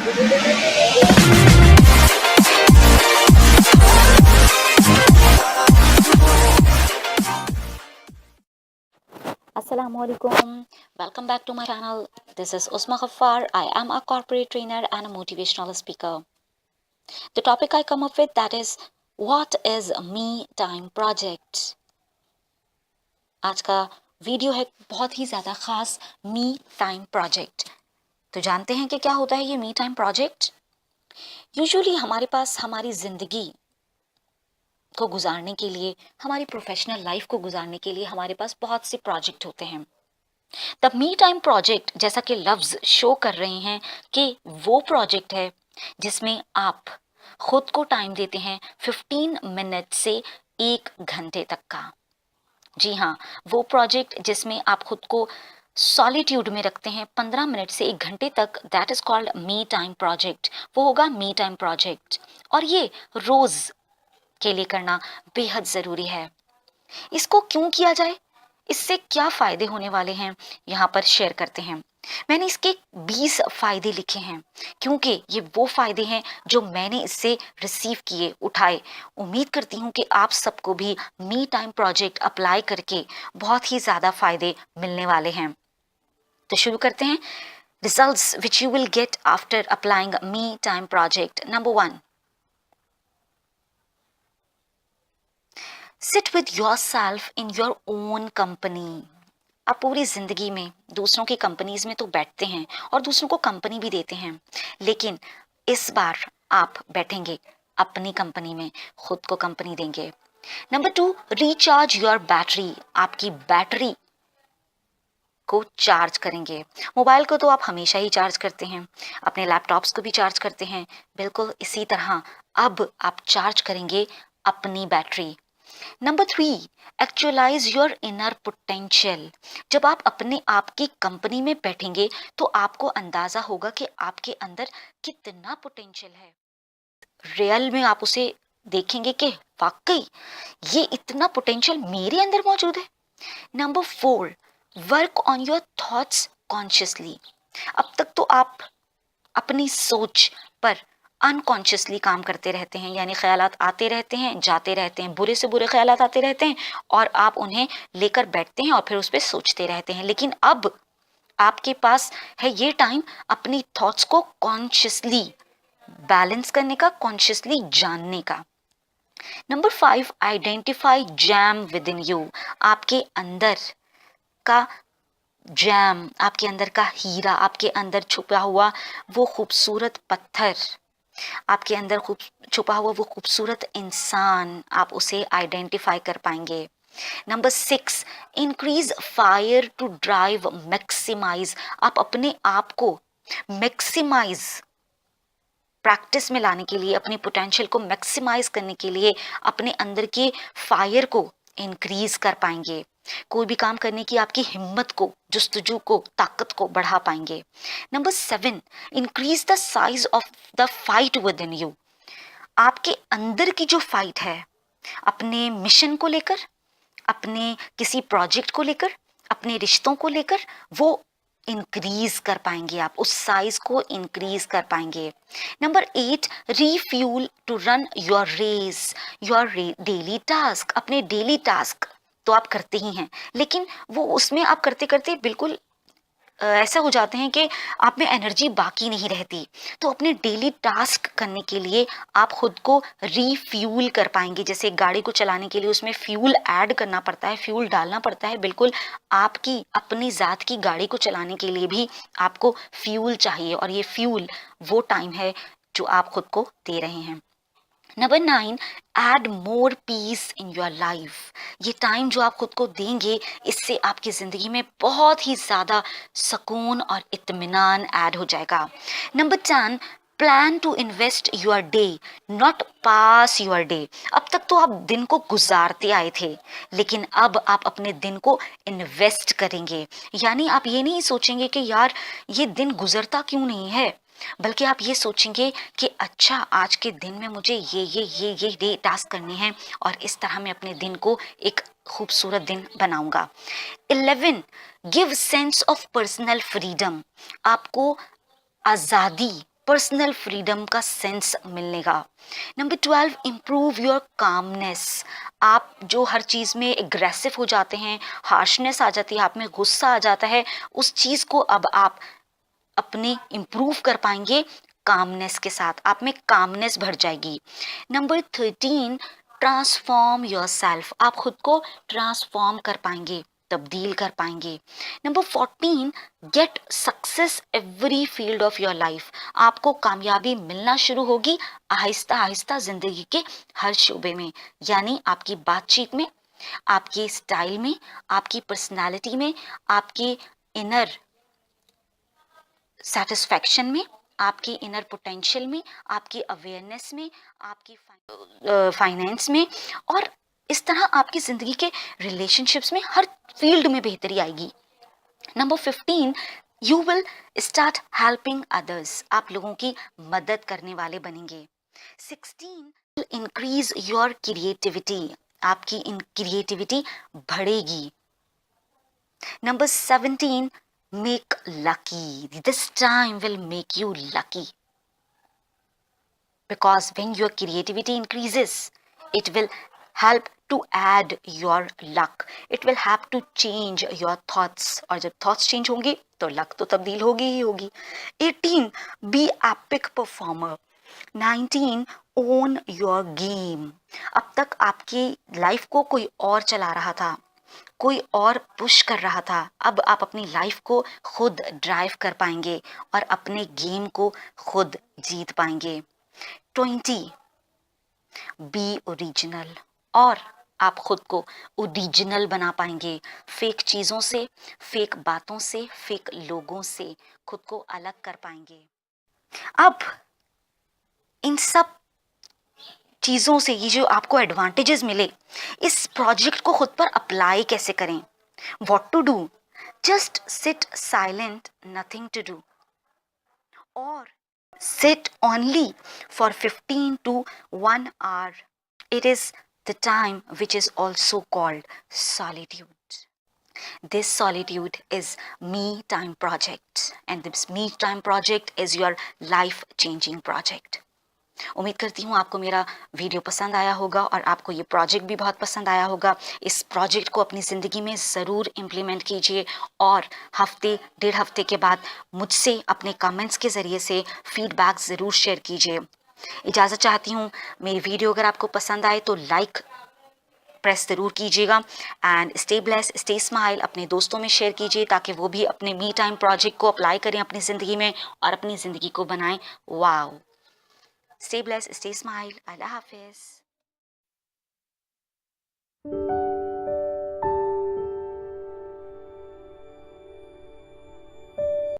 Assalamualaikum. Welcome back to my channel. This is Usma Ghaffar. I am a corporate trainer and a motivational speaker. The topic I come up with, that is, what is me time project? आज का video है बहुत ही ज़्यादा ख़ास, me time project. तो जानते हैं कि क्या होता है ये मी टाइम प्रोजेक्ट? यूजुअली हमारे पास हमारी ज़िंदगी को गुजारने के लिए, हमारी प्रोफेशनल लाइफ को गुजारने के लिए हमारे पास बहुत से प्रोजेक्ट होते हैं। द मी टाइम प्रोजेक्ट, जैसा कि लफ्ज़ शो कर रहे हैं, कि वो प्रोजेक्ट है जिसमें आप खुद को टाइम देते हैं 15 मिनट से 1 घंटे तक का। जी हाँ, वो प्रोजेक्ट जिसमें आप खुद को सॉलिट्यूड में रखते हैं 15 मिनट से 1 घंटे तक, that is called me time project. वो होगा मी टाइम प्रोजेक्ट, और ये रोज़ के लिए करना बेहद ज़रूरी है। इसको क्यों किया जाए, इससे क्या फ़ायदे होने वाले हैं, यहाँ पर शेयर करते हैं। मैंने इसके 20 फ़ायदे लिखे हैं, क्योंकि ये वो फ़ायदे हैं जो मैंने इससे रिसीव किए, उठाए। उम्मीद करती हूँ कि आप सबको भी मी टाइम प्रोजेक्ट अप्लाई करके बहुत ही ज़्यादा फ़ायदे मिलने वाले हैं। तो शुरू करते हैं। Results which you will get after applying me time project. Number 1, sit with your self in your own company. आप पूरी ज़िंदगी में दूसरों की कंपनीज़ में तो बैठते हैं और दूसरों को कंपनी भी देते हैं, लेकिन इस बार आप बैठेंगे अपनी कंपनी में, खुद को कंपनी देंगे। Number 2, recharge your battery. आपकी बैटरी को चार्ज करेंगे। मोबाइल को तो आप हमेशा ही चार्ज करते हैं, अपने लैपटॉप्स को भी चार्ज करते हैं, बिल्कुल इसी तरह अब आप चार्ज करेंगे अपनी battery. Number 3, actualise your inner potential. जब आप अपने आप की कंपनी में बैठेंगे तो आपको अंदाजा होगा कि आपके अंदर कितना पोटेंशियल है। रियल में आप उसे देखेंगे कि वाकई ये इतना पोटेंशियल मेरे अंदर मौजूद है। Number 4, work on your thoughts consciously. अब तक तो आप अपनी सोच पर अनकॉन्शियसली काम करते रहते हैं, यानी ख्यालात आते रहते हैं, जाते रहते हैं, बुरे से बुरे ख्यालात आते रहते हैं और आप उन्हें लेकर बैठते हैं और फिर उस पर सोचते रहते हैं। लेकिन अब आपके पास है ये टाइम अपनी थॉट्स को कॉन्शियसली बैलेंस करने का, कॉन्शियसली जानने का। Number 5, identify jam with in you. आपके अंदर का जैम, आपके अंदर का हीरा, आपके अंदर छुपा हुआ वो खूबसूरत पत्थर, आपके अंदर छुपा हुआ वो खूबसूरत इंसान, आप उसे आइडेंटिफाई कर पाएंगे। Number 6, increase fire to drive maximise. आप अपने आप को मैक्सिमाइज प्रैक्टिस में लाने के लिए, अपने पोटेंशियल को मैक्सिमाइज करने के लिए अपने अंदर के फायर को इंक्रीज कर पाएंगे। कोई भी काम करने की आपकी हिम्मत को, जुस्तजू को, ताकत को बढ़ा पाएंगे। Number 7, increase the size of the fight with in you. आपके अंदर की जो फाइट है, अपने मिशन को लेकर, अपने किसी प्रोजेक्ट को लेकर, अपने रिश्तों को लेकर, वो इंक्रीज कर पाएंगे, आप उस साइज को इंक्रीज कर पाएंगे। Number 8, refuel to run your race, your daily task. अपने डेली टास्क तो आप करते ही हैं, लेकिन वो उसमें आप करते करते बिल्कुल ऐसा हो जाते हैं कि आप में एनर्जी बाकी नहीं रहती। तो अपने डेली टास्क करने के लिए आप खुद को रीफ्यूल कर पाएंगे। जैसे गाड़ी को चलाने के लिए उसमें फ्यूल ऐड करना पड़ता है, फ्यूल डालना पड़ता है, बिल्कुल आपकी अपनी ज़ात की गाड़ी को चलाने के लिए भी आपको फ्यूल चाहिए, और ये फ्यूल वो टाइम है जो आप खुद को दे रहे हैं। Number 9, add more peace in your life. ये टाइम जो आप खुद को देंगे, इससे आपकी ज़िंदगी में बहुत ही ज़्यादा सुकून और इत्मीनान ऐड हो जाएगा। Number 10, plan to invest your day, not pass your day. अब तक तो आप दिन को गुजारते आए थे, लेकिन अब आप अपने दिन को इन्वेस्ट करेंगे। यानी आप ये नहीं सोचेंगे कि यार ये दिन गुजरता क्यों नहीं है, बल्कि आप ये सोचेंगे कि अच्छा आज के दिन में मुझे ये टास्क करने हैं, और इस तरह मैं अपने दिन को एक खूबसूरत दिन बनाऊंगा। 11, give sense of personal freedom. आपको आज़ादी पर्सनल फ्रीडम का सेंस मिलने का। Number 12, improve your calmness. आप जो हर चीज़ में एग्रेसिव हो जाते हैं, हार्शनेस आ जाती है, आप में गुस्सा आ जाता है, उस चीज़ को अब आप अपने इम्प्रूव कर पाएंगे कामनेस के साथ, आप में कामनेस भर जाएगी। Number 13, transform your self. आप खुद को ट्रांसफॉर्म कर पाएंगे, तब्दील कर पाएंगे। Number 14, get success every field of your life. आपको कामयाबी मिलना शुरू होगी आहिस्ता आहिस्ता जिंदगी के हर शोबे में, यानी आपकी बातचीत में, आपके स्टाइल में, आपकी पर्सनालिटी में, आपके इनर सेटिस्फैक्शन में, आपकी इनर पोटेंशियल में, आपकी अवेयरनेस में, आपकी फाइनेंस में, और इस तरह आपकी जिंदगी के रिलेशनशिप्स में हर फील्ड में बेहतरी आएगी। Number 15, you will start helping others. आप लोगों की मदद करने वाले बनेंगे। 16, इंक्रीज योर क्रिएटिविटी। आपकी इन क्रिएटिविटी बढ़ेगी। Number 17, make lucky. This time will make you lucky. Because when your creativity increases, it will help to add your luck. It will help to change your thoughts. और जब thoughts change होंगे तो luck तो तब्दील होगी ही होगी। 18, be epic performer. 19, own your game. अब तक आपकी लाइफ को कोई और चला रहा था, कोई और पुश कर रहा था, अब आप अपनी लाइफ को खुद ड्राइव कर पाएंगे और अपने गेम को खुद जीत पाएंगे। 20, बी ओरिजिनल। और आप खुद को ओरिजिनल बना पाएंगे, फेक चीज़ों से, फेक बातों से, फेक लोगों से खुद को अलग कर पाएंगे। अब इन सब चीज़ों से ये जो आपको एडवांटेजेस मिले, इस प्रोजेक्ट को खुद पर अप्लाई कैसे करें? What to do? Just sit silent, nothing to do, और sit only for 15 to 1 hour. It is the time which is also called solitude. This solitude is me time project, and this me time project is your life changing project. उम्मीद करती हूँ आपको मेरा video पसंद आया होगा और आपको ये प्रोजेक्ट भी बहुत पसंद आया होगा। इस प्रोजेक्ट को अपनी ज़िंदगी में ज़रूर इम्प्लीमेंट कीजिए और हफ्ते डेढ़ हफ्ते के बाद मुझसे अपने कमेंट्स के ज़रिए से फीडबैक ज़रूर शेयर कीजिए। इजाज़त चाहती हूँ। मेरी वीडियो अगर आपको पसंद आए तो लाइक प्रेस ज़रूर कीजिएगा, and stay bless, stay smile. अपने दोस्तों में शेयर कीजिए ताकि वो भी अपने मी टाइम प्रोजेक्ट को अप्लाई करें अपनी ज़िंदगी में और अपनी ज़िंदगी को बनाएं wow. Stay blessed, stay smile. Allah Hafiz.